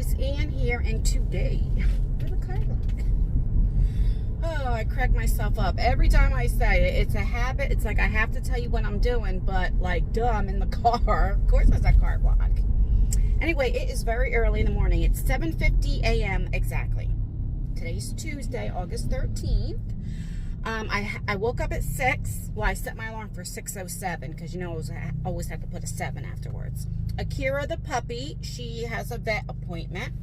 guys, Ann here, and today, where the car look? Oh, I crack myself up every time I say it. It's a habit. It's like I have to tell you what I'm doing, but like, duh, I'm in the car. Of course, there's a car block. Anyway, it is very early in the morning. It's 7:50 a.m. exactly. Today's Tuesday, August 13th. I woke up at 6. Well, I set my alarm for 6:07 because you know I always have to put a 7 afterwards. Akira, the puppy, she has a vet appointment.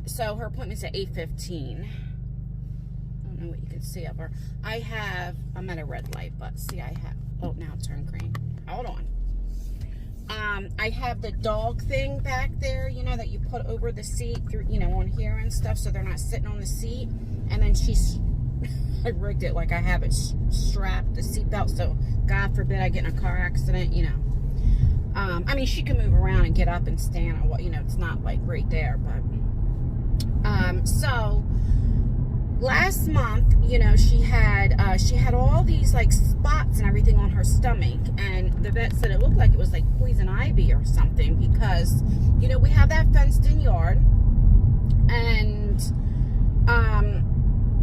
So her appointment's at 8:15. I don't know what you can see of her. I'm at a red light, but see, oh, now it turned green. Hold on. I have the dog thing back there, you know, that you put over the seat, through, you know, on here and stuff, so they're not sitting on the seat. And then I rigged it like I have it strapped, the seatbelt, so God forbid I get in a car accident, you know. I mean, she can move around and get up and stand, or what, you know, it's not like right there, but, so last month, you know, she had all these like spots and everything on her stomach, and the vet said it looked like it was like poison ivy or something, because, you know, we have that fenced in yard, and,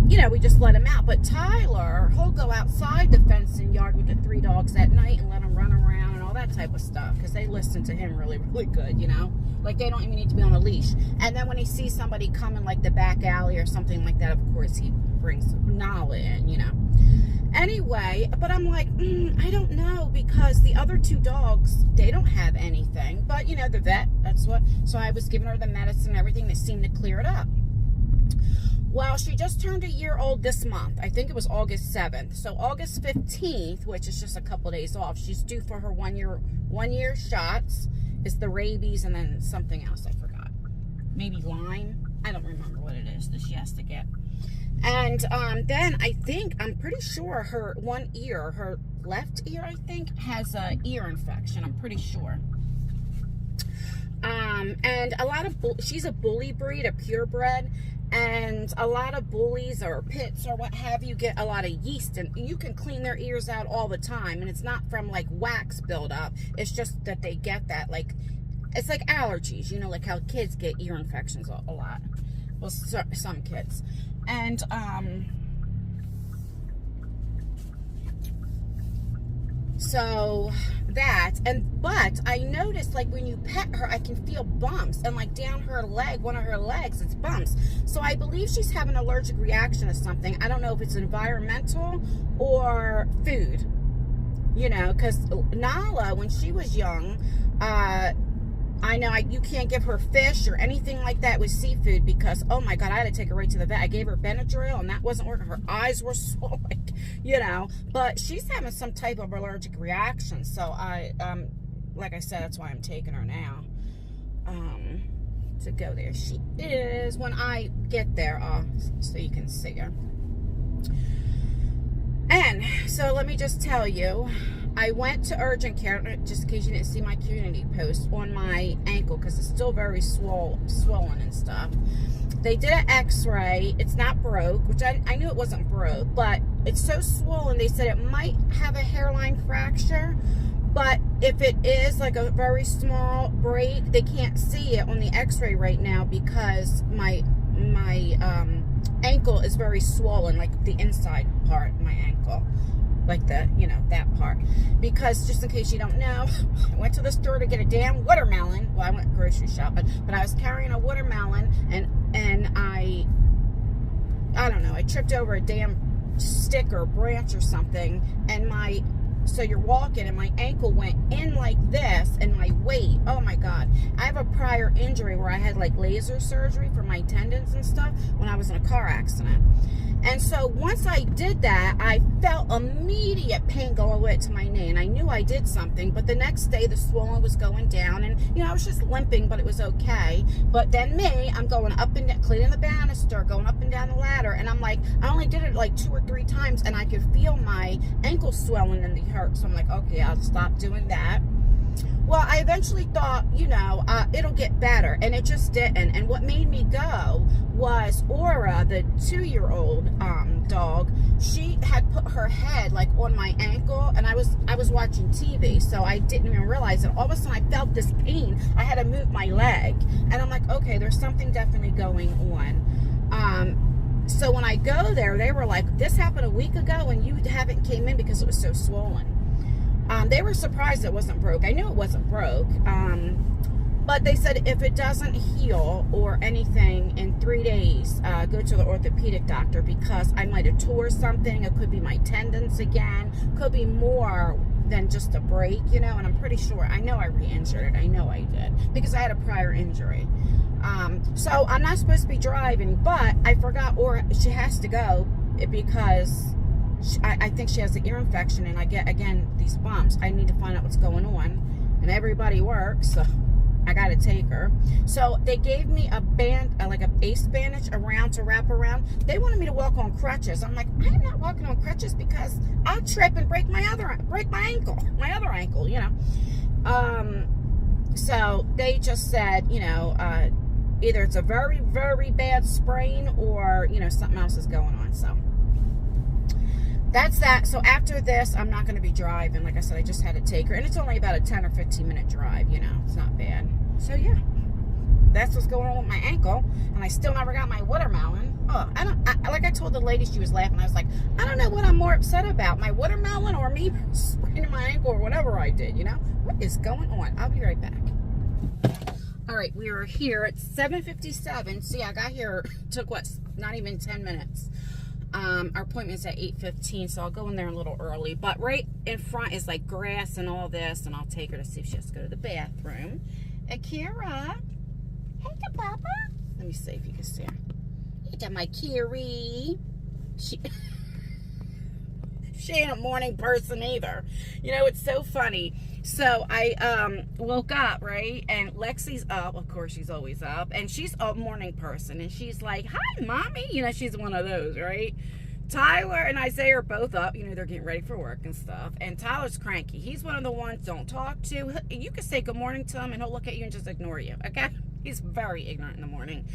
you know, we just let him out. But Tyler, he'll go outside the fenced in yard with the 3 dogs at night and let them run around and all that type of stuff, because they listen to him really, really good, you know? Like, they don't even need to be on a leash. And then when he sees somebody coming, like the back alley or something like that, of course, he brings Nala in, you know? Anyway, but I'm like, I don't know, because the other 2 dogs, they don't have anything. But, you know, the vet, so I was giving her the medicine and everything that seemed to clear it up. Well, she just turned a year old this month. I think it was August 7th. So August 15th, which is just a couple days off, she's due for her one year shots. It's the rabies and then something else I forgot. Maybe Lyme. I don't remember what it is that she has to get. And then I'm pretty sure her one ear, her left ear, I think, has an ear infection. I'm pretty sure. And she's a bully breed, a purebred, and a lot of bullies or pits or what have you get a lot of yeast, and you can clean their ears out all the time, and it's not from like wax buildup. It's just that they get that, like, it's like allergies, you know, like how kids get ear infections a lot. Well, some kids. And so that, but I noticed, like, when you pet her, I can feel bumps, and like down her leg, one of her legs, it's bumps. So I believe she's having an allergic reaction to something. I don't know if it's environmental or food, you know, because Nala, when she was young, I know you can't give her fish or anything like that with seafood, because, oh my God, I had to take her right to the vet. I gave her Benadryl and that wasn't working. Her eyes were swollen, you know, but she's having some type of allergic reaction. So like I said, that's why I'm taking her now, to go there. She is, when I get there, so you can see her. And so let me just tell you, I went to urgent care, just in case you didn't see my community post, on my ankle, because it's still very swollen and stuff. They did an x-ray. It's not broke, which I knew it wasn't broke, but it's so swollen, they said it might have a hairline fracture, but if it is like a very small break, they can't see it on the x-ray right now, because my ankle is very swollen, like the inside part of my ankle, like the, you know, that part. Because, just in case you don't know, I went to the store to get a damn watermelon. Well, I went grocery shopping, but I was carrying a watermelon, and I don't know, I tripped over a damn stick or branch or something, and so you're walking, and my ankle went in like this, and my weight, oh my God. I have a prior injury where I had like laser surgery for my tendons and stuff when I was in a car accident. And so once I did that, I felt immediate pain go all the way to my knee, and I knew I did something. But the next day, the swelling was going down, and, you know, I was just limping, but it was okay. But then I'm going up and down, cleaning the banister, going up and down the ladder, and I'm like, I only did it like 2 or 3 times, and I could feel my ankle swelling and it hurt. So I'm like, okay, I'll stop doing that. Well, I eventually thought, you know, it'll get better, and it just didn't. And what made me go was Aura, the 2-year-old dog. She had put her head like on my ankle, and I was watching TV, so I didn't even realize it. All of a sudden I felt this pain. I had to move my leg, and I'm like, okay, there's something definitely going on. So when I go there, they were like, this happened a week ago and you haven't came in because it was so swollen. They were surprised it wasn't broke. I knew it wasn't broke. But they said if it doesn't heal or anything in 3 days, go to the orthopedic doctor, because I might have tore something. It could be my tendons again. Could be more than just a break, you know, and I'm pretty sure. I know I re-injured it. I know I did, because I had a prior injury. So I'm not supposed to be driving, but I forgot, or she has to go because I think she has an ear infection, and I get, again, these bumps. I need to find out what's going on, and everybody works, so I got to take her. So they gave me a band, like a ace bandage around to wrap around. They wanted me to walk on crutches. I'm like, I'm not walking on crutches because I'll trip and break my other ankle, you know. So they just said, you know, either it's a very, very bad sprain or, you know, something else is going on. So that's that. So after this, I'm not going to be driving. Like I said, I just had to take her. And it's only about a 10 or 15 minute drive, you know. It's not bad. So, yeah. That's what's going on with my ankle. And I still never got my watermelon. Oh, like I told the lady, she was laughing. I was like, I don't know what I'm more upset about. My watermelon or me spraining my ankle or whatever I did, you know. What is going on? I'll be right back. All right, we are here at 7:57. See, I got here, took what, not even 10 minutes. Our appointment's at 8:15, so I'll go in there a little early. But right in front is like grass and all this, and I'll take her to see if she has to go to the bathroom. Akira, hey to Papa. Let me see if you can see her. Hey to my Kiri. She ain't a morning person either. You know, it's so funny. So I woke up, right? And Lexi's up. Of course, she's always up. And she's a morning person. And she's like, hi, Mommy. You know, she's one of those, right? Tyler and Isaiah are both up. You know, they're getting ready for work and stuff. And Tyler's cranky. He's one of the ones don't talk to. You can say good morning to him, and he'll look at you and just ignore you, okay? He's very ignorant in the morning.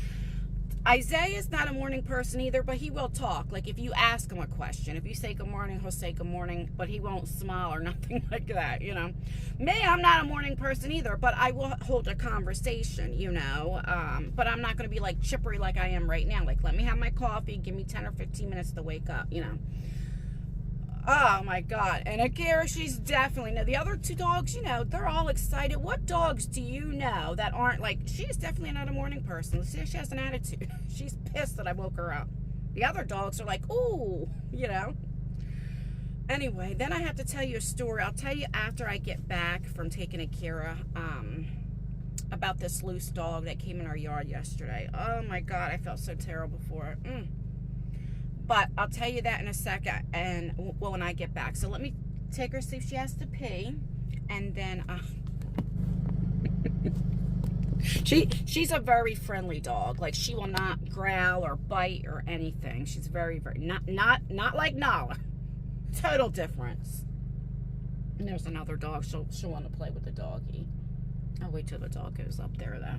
Isaiah's not a morning person either, but he will talk. Like if you ask him a question, if you say good morning, he'll say good morning, but he won't smile or nothing like that, you know. Me, I'm not a morning person either, but I will hold a conversation, you know. But I'm not going to be like chippery like I am right now. Like, let me have my coffee, give me 10 or 15 minutes to wake up, you know. Oh my God. And Akira, she's definitely, now the other two dogs, you know, they're all excited. What dogs do you know that aren't like, she's definitely not a morning person. Let's see, she has an attitude. She's pissed that I woke her up. The other dogs are like, ooh, you know. Anyway, then I have to tell you a story. I'll tell you after I get back from taking Akira, about this loose dog that came in our yard yesterday. Oh my God, I felt so terrible for it. But I'll tell you that in a second, and well, when I get back. So let me take her, see if she has to pee, and then she's a very friendly dog. Like she will not growl or bite or anything. She's very, very not like Nala. Total difference. And there's another dog. She'll want to play with the doggy. I'll wait till the dog goes up there though.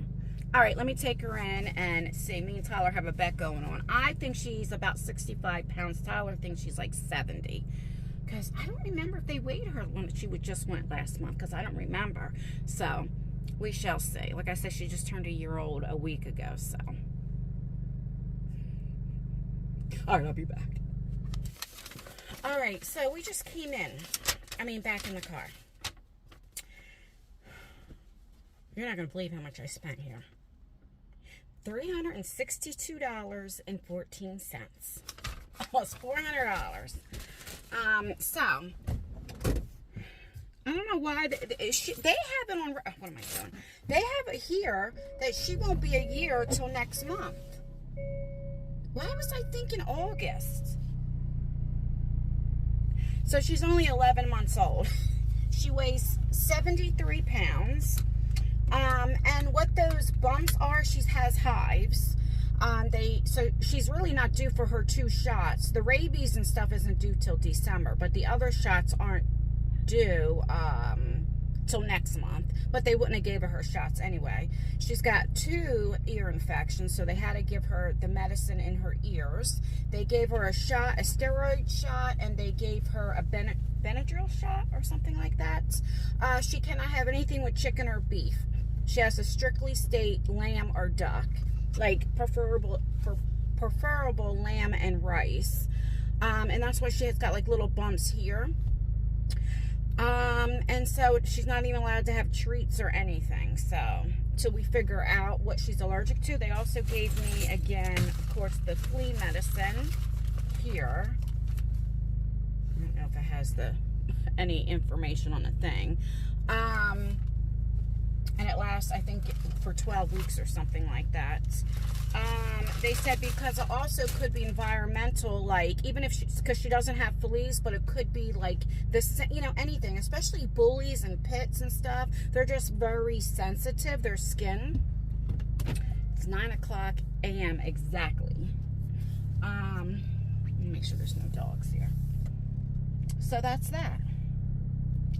All right, let me take her in and see. Me and Tyler have a bet going on. I think she's about 65 pounds. Tyler thinks she's like 70. Because I don't remember if they weighed her when she just went last month. Because I don't remember. So, we shall see. Like I said, she just turned a year old a week ago. So. All right, I'll be back. All right, so we just came in. Back in the car. You're not going to believe how much I spent here. $362.14. Almost $400. So, I don't know why. They have it on, what am I doing? They have it here that she won't be a year till next month. Why was I thinking August? So she's only 11 months old. She weighs 73 pounds. And what those bumps are, she has hives. So she's really not due for her 2 shots. The rabies and stuff isn't due till December, but the other shots aren't due till next month, but they wouldn't have gave her shots anyway. She's got 2 ear infections, so they had to give her the medicine in her ears. They gave her a shot, a steroid shot, and they gave her a Benadryl shot or something like that. She cannot have anything with chicken or beef. She has to strictly state lamb or duck, like preferable lamb and rice. And that's why she has got like little bumps here. And so she's not even allowed to have treats or anything. So till we figure out what she's allergic to. They also gave me, again, of course, the flea medicine here. I don't know if it has any information on the thing. And it lasts, I think, for 12 weeks or something like that. They said because it also could be environmental, like, even if because she doesn't have fleas, but it could be like this, you know, anything, especially bullies and pits and stuff. They're just very sensitive, their skin. It's 9:00 a.m. exactly. Let me make sure there's no dogs here. So that's that.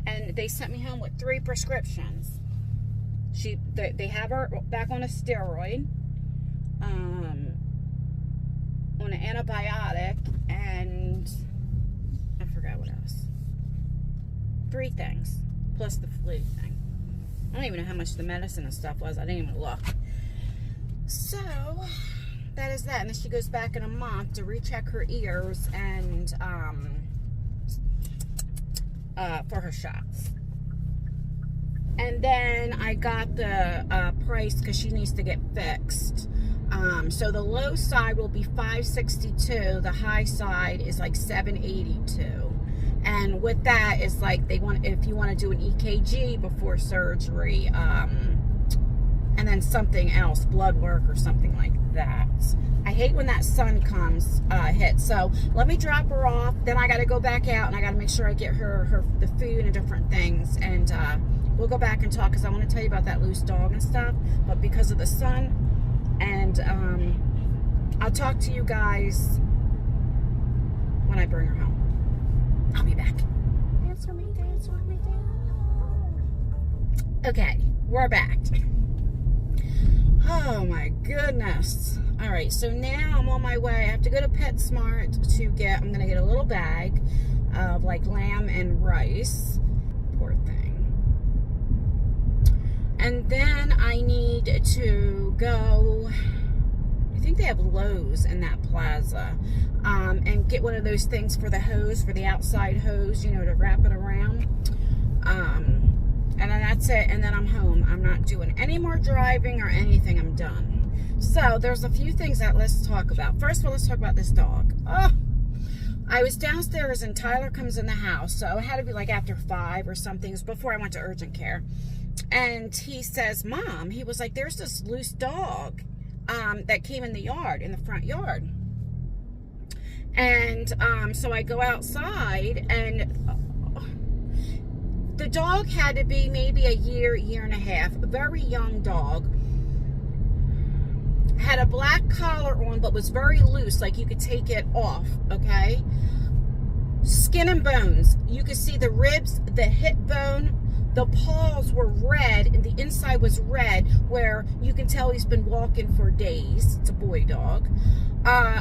And they sent me home with 3 prescriptions. They have her back on a steroid, on an antibiotic, and I forgot what else. 3 things, plus the flu thing. I don't even know how much the medicine and stuff was. I didn't even look. So, that is that. And then she goes back in a month to recheck her ears and, for her shots. And then I got the price because she needs to get fixed. So the low side will be $562. The high side is like $782. And with that is like if you want to do an EKG before surgery, and then something else, blood work or something like that. I hate when that sun hits. So let me drop her off. Then I got to go back out and I got to make sure I get her the food and different things. And we'll go back and talk because I want to tell you about that loose dog and stuff. But because of the sun, and I'll talk to you guys when I bring her home. I'll be back. Dance with me, dance with me, dance. Okay, we're back. Oh my goodness. All right, so now I'm on my way. I have to go to PetSmart I'm going to get a little bag of like lamb and rice. Poor thing. And then I need to go, I think they have Lowe's in that plaza, and get one of those things for the hose, for the outside hose, you know, to wrap it around. And then that's it, and then I'm home. I'm not doing any more driving or anything. I'm done. So there's a few things that let's talk about. First of all, let's talk about this dog. Oh, I was downstairs and Tyler comes in the house, so it had to be like after 5 or something. It was before I went to urgent care. And he says, Mom, he was like, there's this loose dog that came in the yard, in the front yard. And so I go outside, and the dog had to be maybe a year and a half. A very young dog. Had a black collar on, but was very loose, like you could take it off, okay? Skin and bones. You could see the ribs, the hip bone. The paws were red, and the inside was red, where you can tell he's been walking for days. It's a boy dog.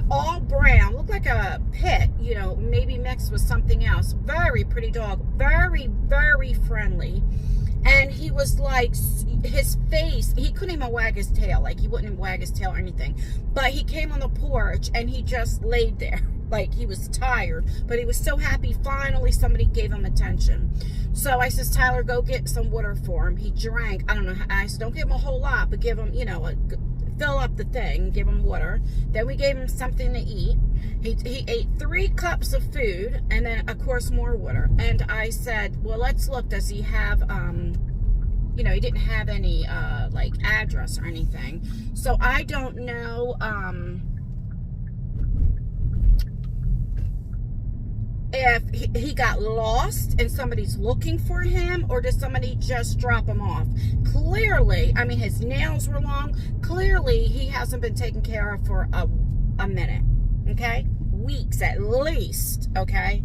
All brown, looked like a pit, you know, maybe mixed with something else. Very pretty dog, very, very friendly. And he was like, his face, he couldn't even wag his tail, like he wouldn't even wag his tail or anything. But he came on the porch and he just laid there, like he was tired, but he was so happy finally somebody gave him attention. So I says, Tyler, go get some water for him. He drank, I don't know, I said, don't give him a whole lot, but give him, you know, fill up the thing, give him water. Then we gave him something to eat. He ate 3 cups of food, and then of course more water. And I said, well, let's look, does he have, you know, he didn't have any like address or anything. So I don't know if he got lost and somebody's looking for him, or did somebody just drop him off. Clearly, I mean, his nails were long. Clearly, he hasn't been taken care of for a minute, okay? Weeks at least, okay?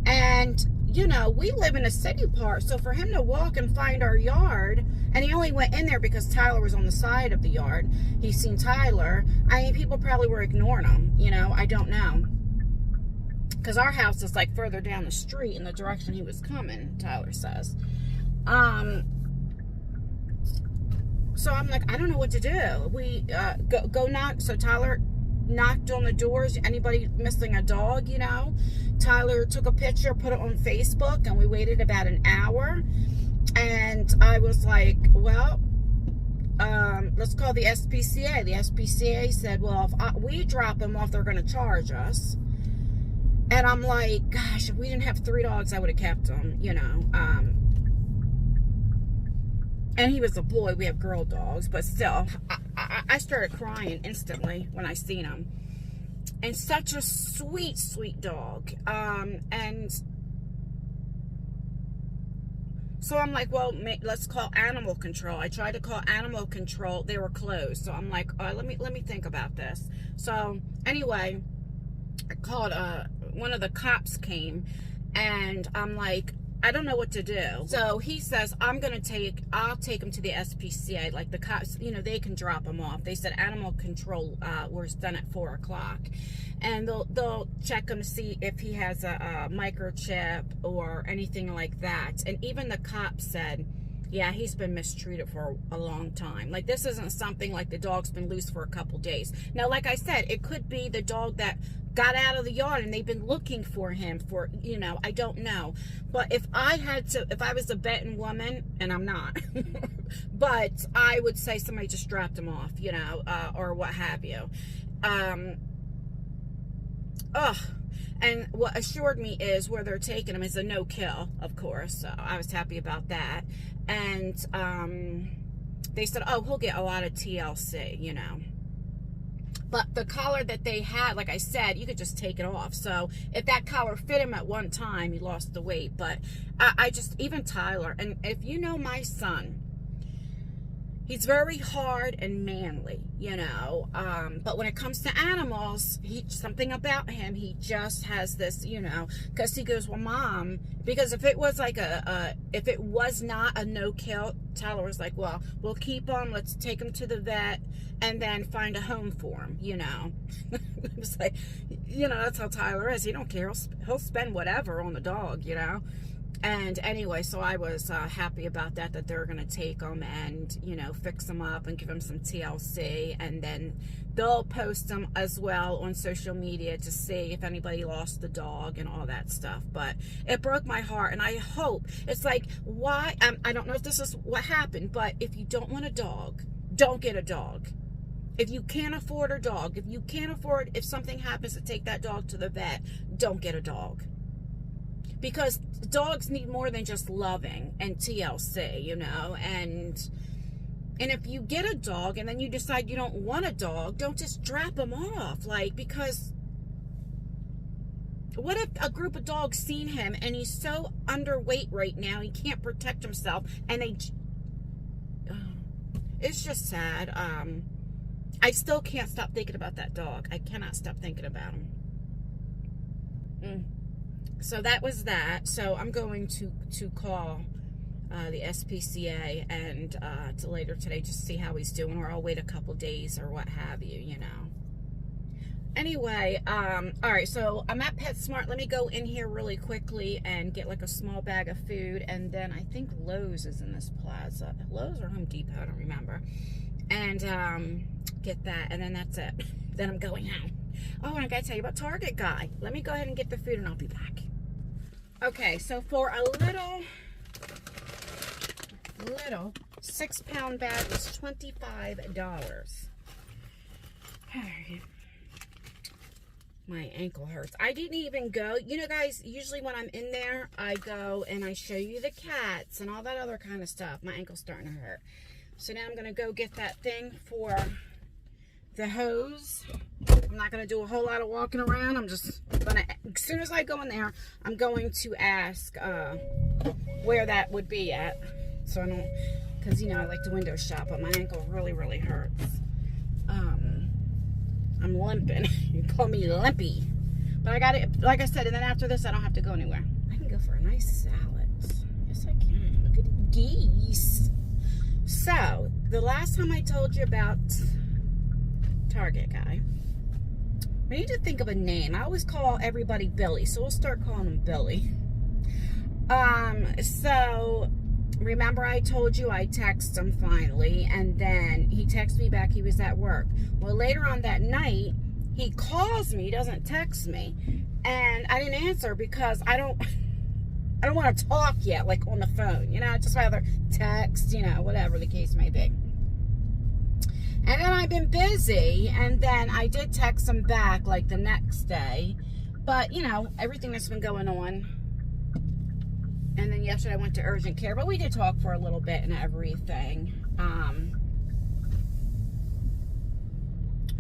And you know, we live in a city part, so for him to walk and find our yard, and he only went in there because Tyler was on the side of the yard. He's seen Tyler. I mean, people probably were ignoring him, you know, I don't know. Because our house is like further down the street in the direction he was coming, Tyler says. So I'm like, I don't know what to do. We go knock. So Tyler knocked on the doors. Anybody missing a dog, you know? Tyler took a picture, put it on Facebook, and we waited about an hour. And I was like, well, let's call the SPCA. The SPCA said, well, if we drop him off, they're going to charge us. And I'm like, gosh, if we didn't have 3 dogs, I would have kept him, you know. And he was a boy. We have girl dogs. But still, I started crying instantly when I seen him. And such a sweet, sweet dog. And so I'm like, well, let's call animal control. I tried to call animal control. They were closed. So I'm like, let me think about this. So anyway, I called, one of the cops came, and I'm like, I don't know what to do. So he says, I'll take him to the SPCA. Like the cops, you know, they can drop him off. They said animal control was done at 4 o'clock. And they'll check him to see if he has a microchip or anything like that. And even the cop said, yeah, he's been mistreated for a long time. Like, this isn't something like the dog's been loose for a couple days. Now, like I said, it could be the dog that got out of the yard and they've been looking for him for, you know, I don't know. But if I was a betting woman, and I'm not, but I would say somebody just dropped him off, you know, or what have you. And what assured me is where they're taking him is a no-kill, of course. So I was happy about that. And they said, oh, he'll get a lot of TLC, you know. But the collar that they had, like I said, you could just take it off. So if that collar fit him at one time, he lost the weight. But even Tyler, and if you know my son, he's very hard and manly, you know. But when it comes to animals, something about him, he just has this, you know, because he goes, well, Mom, because if it was like if it was not a no-kill, Tyler was like, well, we'll keep him, let's take him to the vet, and then find a home for him, you know. It was like, you know, that's how Tyler is. He don't care. He'll spend whatever on the dog, you know. And anyway, so I was happy about that they're going to take him and, you know, fix him up and give him some TLC. And then they'll post them as well on social media to see if anybody lost the dog and all that stuff. But it broke my heart. And I hope, it's like, why? I don't know if this is what happened, but if you don't want a dog, don't get a dog. If you can't afford a dog, if something happens to take that dog to the vet, don't get a dog. Because dogs need more than just loving and TLC, you know. And if you get a dog and then you decide you don't want a dog, don't just drop him off. Like, because what if a group of dogs seen him and he's so underweight right now, he can't protect himself, and it's just sad. I still can't stop thinking about that dog. I cannot stop thinking about him. So that was that. So I'm going to call the SPCA and to later today just to see how he's doing, or I'll wait a couple days or what have you, you know. Anyway, all right, so I'm at PetSmart. Let me go in here really quickly and get like a small bag of food, and then I think Lowe's is in this plaza. Lowe's or Home Depot, I don't remember. And get that, and then that's it. Then I'm going home. Oh, and I gotta tell you about Target guy. Let me go ahead and get the food and I'll be back. Okay, so for a little 6-pound bag was $25. My ankle hurts. I didn't even go. You know, guys, usually when I'm in there, I go and I show you the cats and all that other kind of stuff. My ankle's starting to hurt. So now I'm going to go get that thing for the hose. I'm not going to do a whole lot of walking around. I'm just going to, as soon as I go in there, I'm going to ask where that would be at. So I don't, because, you know, I like to window shop, but my ankle really, really hurts. I'm limping. You call me limpy. But I got it, like I said, and then after this, I don't have to go anywhere. I can go go for a nice salad. Yes, I can. Look at the geese. So, the last time I told you about Target guy, we need to think of a name. I always call everybody Billy, so we'll start calling him Billy. So, remember I told you I texted him finally, and then he texted me back he was at work. Well, later on that night, he calls me, he doesn't text me, and I didn't answer because I don't want to talk yet, like on the phone, you know, I'd just rather text, you know, whatever the case may be. And then I've been busy, and then I did text him back like the next day, but you know, everything that's been going on. And then yesterday I went to urgent care, but we did talk for a little bit and everything. Oh,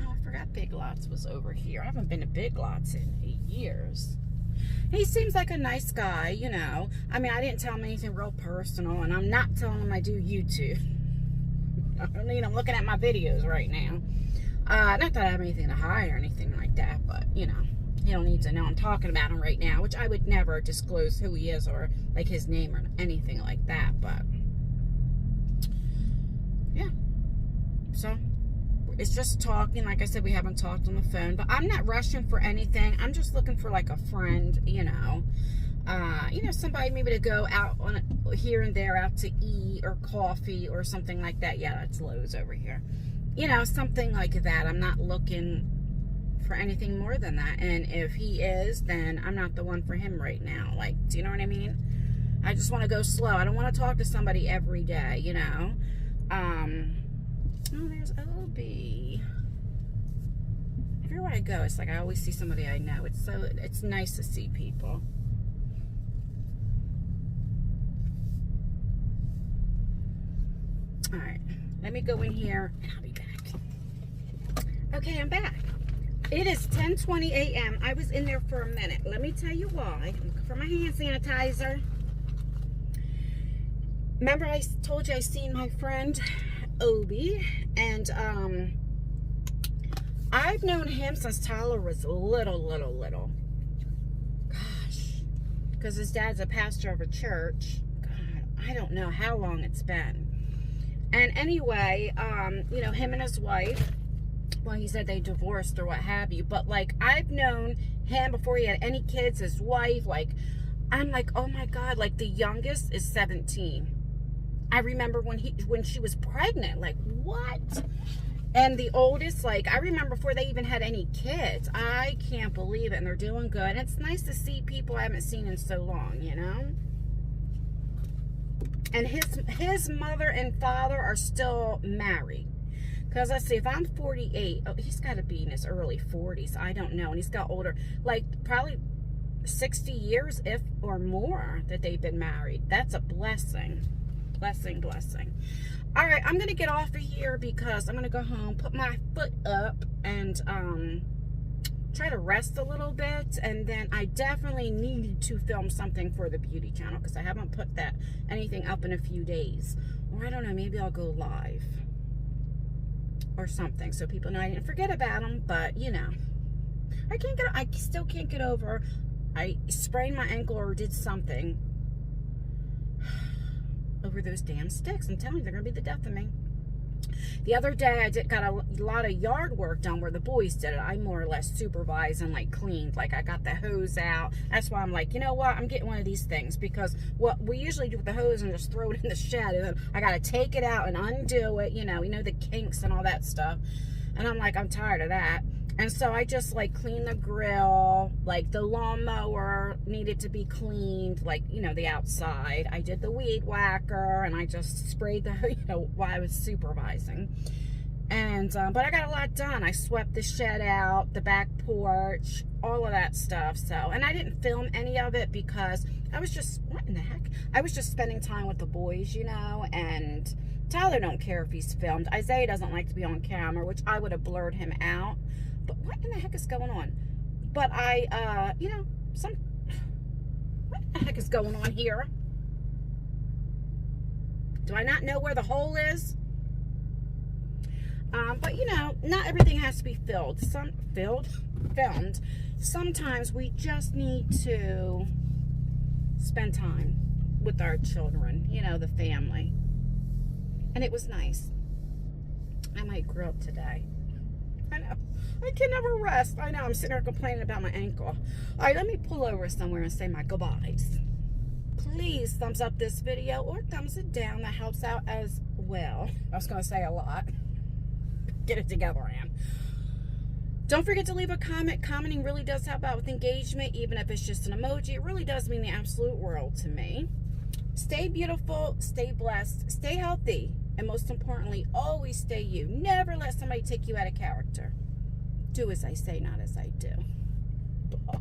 I forgot Big Lots was over here. I haven't been to Big Lots in 8 years. He seems like a nice guy, you know. I mean, I didn't tell him anything real personal, and I'm not telling him I do YouTube. I mean, I'm looking at my videos right now. Not that I have anything to hide or anything like that, but, you know, he don't need to know I'm talking about him right now, which I would never disclose who he is or, like, his name or anything like that, but, yeah. So, it's just talking. Like I said, we haven't talked on the phone, but I'm not rushing for anything. I'm just looking for, like, a friend, you know, somebody maybe to go out on here and there, out to eat or coffee or something like that. Yeah, that's Lowe's over here. You know, something like that. I'm not looking for anything more than that. And if he is, then I'm not the one for him right now. Like, do you know what I mean? I just want to go slow. I don't want to talk to somebody every day, you know. Oh, there's Obi. Everywhere I go, it's like I always see somebody I know. It's nice to see people. All right, let me go in here and I'll be back. Okay, I'm back. It is 10:20 a.m. I was in there for a minute. Let me tell you why. I'm looking for my hand sanitizer. Remember I told you I seen my friend Obi, and I've known him since Tyler was little. Gosh, because his dad's a pastor of a church. God, I don't know how long it's been. And anyway, you know, him and his wife, well, he said they divorced or what have you, but like, I've known him before he had any kids, his wife, like, I'm like, oh my God, like the youngest is 17. I remember when she was pregnant, like, what? And the oldest, like, I remember before they even had any kids. I can't believe it, and they're doing good. And it's nice to see people I haven't seen in so long, you know? And his mother and father are still married. Because let's see, if I'm 48, oh, he's got to be in his early 40s. I don't know. And he's got older, like probably 60 years if or more that they've been married. That's a blessing. Blessing. All right, I'm going to get off of here because I'm going to go home, put my foot up, and try to rest a little bit. And then I definitely need to film something for the beauty channel because I haven't put anything up in a few days. Or I don't know, maybe I'll go live or something so people know I didn't forget about them. But you know, I still can't get over I sprained my ankle or did something over those damn sticks. I'm telling you, they're gonna be the death of me. The other day I got a lot of yard work done where the boys did it. I more or less supervised and like cleaned. Like I got the hose out. That's why I'm like, you know what, I'm getting one of these things, because what we usually do with the hose and just throw it in the shed, and then I gotta take it out and undo it, you know the kinks and all that stuff. And I'm like, I'm tired of that. And so I just like cleaned the grill, like the lawnmower needed to be cleaned, like, the outside. I did the weed whacker, and I just sprayed the, while I was supervising. And, but I got a lot done. I swept the shed out, the back porch, all of that stuff. So, and I didn't film any of it because I was just, what in the heck? I was just spending time with the boys, and Tyler don't care if he's filmed. Isaiah doesn't like to be on camera, which I would have blurred him out. But what in the heck is going on? But I, what the heck is going on here? Do I not know where the hole is? But not everything has to be filmed. Filmed. Sometimes we just need to spend time with our children, you know, the family. And it was nice. I might grow up today. I know. I can never rest. I know. I'm sitting here complaining about my ankle. All right, let me pull over somewhere and say my goodbyes. Please thumbs up this video or thumbs it down. That helps out as well. I was going to say a lot. Get it together, Ann. Don't forget to leave a comment. Commenting really does help out with engagement, even if it's just an emoji. It really does mean the absolute world to me. Stay beautiful, stay blessed, stay healthy, and most importantly, always stay you. Never let somebody take you out of character. Do as I say, not as I do. Bye.